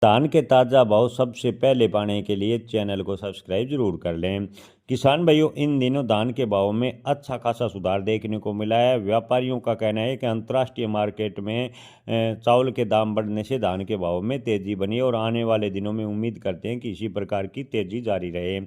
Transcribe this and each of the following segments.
धान के ताज़ा भाव सबसे पहले पाने के लिए चैनल को सब्सक्राइब जरूर कर लें। किसान भाइयों, इन दिनों धान के भाव में अच्छा खासा सुधार देखने को मिला है। व्यापारियों का कहना है कि अंतर्राष्ट्रीय मार्केट में चावल के दाम बढ़ने से धान के भाव में तेजी बनी और आने वाले दिनों में उम्मीद करते हैं कि इसी प्रकार की तेजी जारी रहे।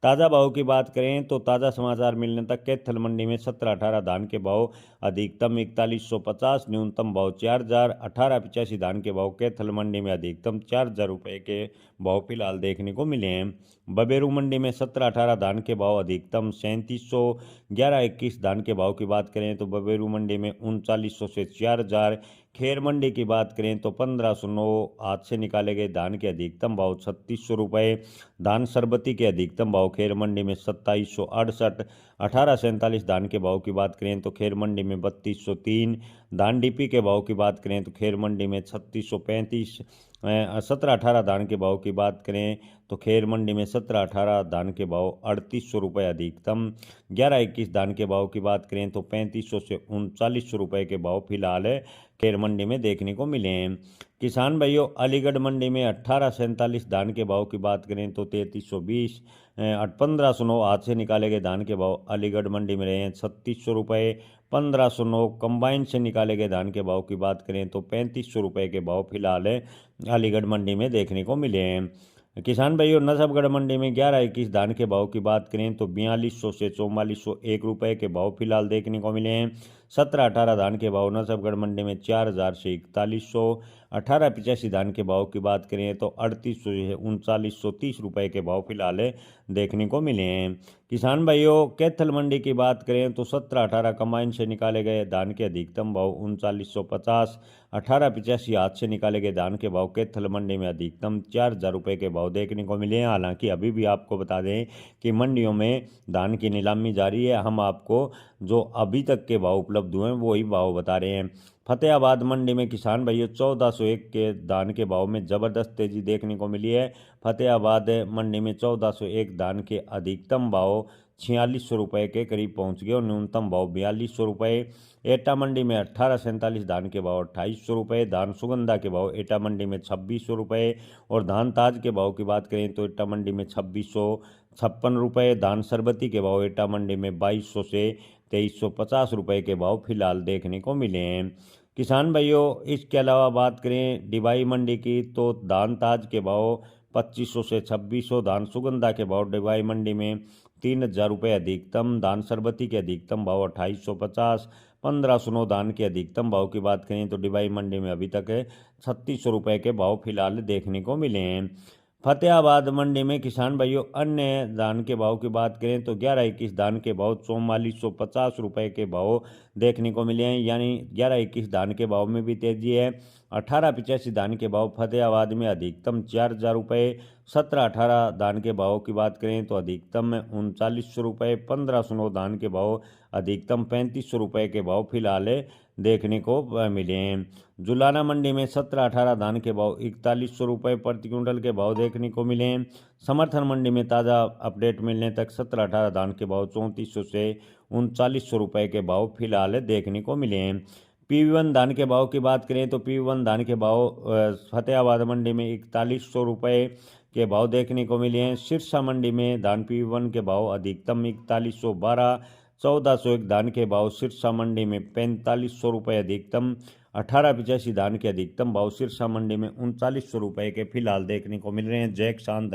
ताज़ा भाव की बात करें तो ताज़ा समाचार मिलने तक कैथल मंडी में 17-18 धान के भाव अधिकतम 4150, न्यूनतम भाव 4000, 1885 धान के भाव कैथल मंडी में अधिकतम 4000 रुपये के भाव फिलहाल देखने को मिले हैं। बबेरू मंडी में 17-18 धान के भाव अधिकतम 3700, 11-21 धान के भाव की बात करें तो बबेरू मंडी में 3900 से 4000। खेर मंडी की बात करें तो 1509 हाथ से निकाले गए धान के अधिकतम भाव 3600 रुपये। धान सरबती के अधिकतम भाव खेर मंडी में 2768, 1847 धान के भाव की बात करें तो खेर मंडी में 3203। धान डीपी के भाव की बात करें तो खेर मंडी में 3635। 17-18 धान के भाव की बात करें तो खेर मंडी में 17-18 धान के भाव 3800 रुपये अधिकतम। 11-21 धान के भाव की बात करें तो 3500 से 3900 रुपये के भाव फिलहाल खेर मंडी में देखने को मिले हैं। किसान भाइयों, अलीगढ़ मंडी में 1847 धान के भाव की बात करें तो 3320, 1509 हाथ से निकाले गए धान के भाव अलीगढ़ मंडी में रहे हैं 3600 रुपये। 1509 कंबाइन से निकाले गए धान के भाव की बात करें तो 3500 रुपये के भाव फिलहाल अलीगढ़ मंडी में देखने को मिले हैं। किसान भाइयों, नसबगढ़ मंडी में 11-21 धान के भाव की बात करें तो 4200 से 4401 रुपये के भाव फिलहाल देखने को मिले हैं। 17-18 धान के भाव नसबगढ़ मंडी में 4000 से 4100। 1885 धान के भाव की बात करें तो 3800 से 3930 रुपये के भाव फिलहाल देखने को मिले हैं। किसान भाइयों, कैथल मंडी की बात करें तो 17-18 कंबाइन से निकाले गए धान के अधिकतम भाव 3950, 1885 हाथ से निकाले गए धान के भाव कैथल मंडी में अधिकतम 4000 रुपये के भाव देखने को मिले हैं। हालांकि अभी भी आपको बता दें कि मंडियों में धान की नीलामी जारी है। हम आपको जो अभी तक के भाव उपलब्ध हुए हैं वही भाव बता रहे हैं। फतेहाबाद मंडी में किसान भाइयों 1401 के धान के भाव में ज़बरदस्त तेजी देखने को मिली है। फतेहाबाद मंडी में 1401 धान के अधिकतम भाव 4600 रुपये के करीब पहुंच गए और न्यूनतम भाव 4200 रुपये। एटा मंडी में 1847 धान के भाव 2800 रुपये। धान सुगंधा के भाव एटा मंडी में 2600 रुपये और धान ताज के भाव की बात करें तो एटा मंडी में 2656 रुपये। धान सरबती के भाव एटा मंडी में 2200 से 2350 रुपये के भाव फिलहाल देखने को मिले हैं। किसान भाइयों, इसके अलावा बात करें डिबाई मंडी की तो धान ताज के भाव 2500 से 2600। धान सुगंधा के भाव डिबाई मंडी में 3000 रुपये अधिकतम। धान सरबती के अधिकतम भाव 2850। 1509 धान के अधिकतम भाव की बात करें तो डिबाई मंडी में अभी तक 3600 रुपये के भाव फिलहाल देखने को मिले हैं। फतेहाबाद मंडी में किसान भाइयों अन्य धान के भाव की बात करें तो 11-21 धान के भाव 4450 रुपये के भाव देखने को मिले हैं, यानी 11-21 धान के भाव में भी तेजी है। 1885 धान के भाव फतेहाबाद में अधिकतम 4000 रुपये। 17-18 धान के भाव की बात करें तो अधिकतम 3900 रुपये। 1509 धान के भाव अधिकतम 3500 रुपये के भाव फिलहाल देखने को मिले हैं। जुलाना मंडी में 17-18 धान के भाव 4100 रुपये प्रति क्विंटल के भाव देखने को मिले हैं। समर्थन मंडी में ताज़ा अपडेट मिलने तक 17-18 धान के भाव 3400 से 3900 रुपये के भाव फिलहाल देखने को मिले हैं। PV1 धान के भाव की बात करें तो PV1 धान के भाव फतेहाबाद मंडी में 4100 रुपये के भाव देखने को मिले हैं। सिरसा मंडी में धान PV1 के भाव अधिकतम 4112। 1401 धान के भाव सिरसा मंडी में 4500 रुपये अधिकतम। 1885 धान के अधिकतम भाव सिरसा मंडी में 3900 रुपये के फिलहाल देखने को मिल रहे हैं। जय किसान।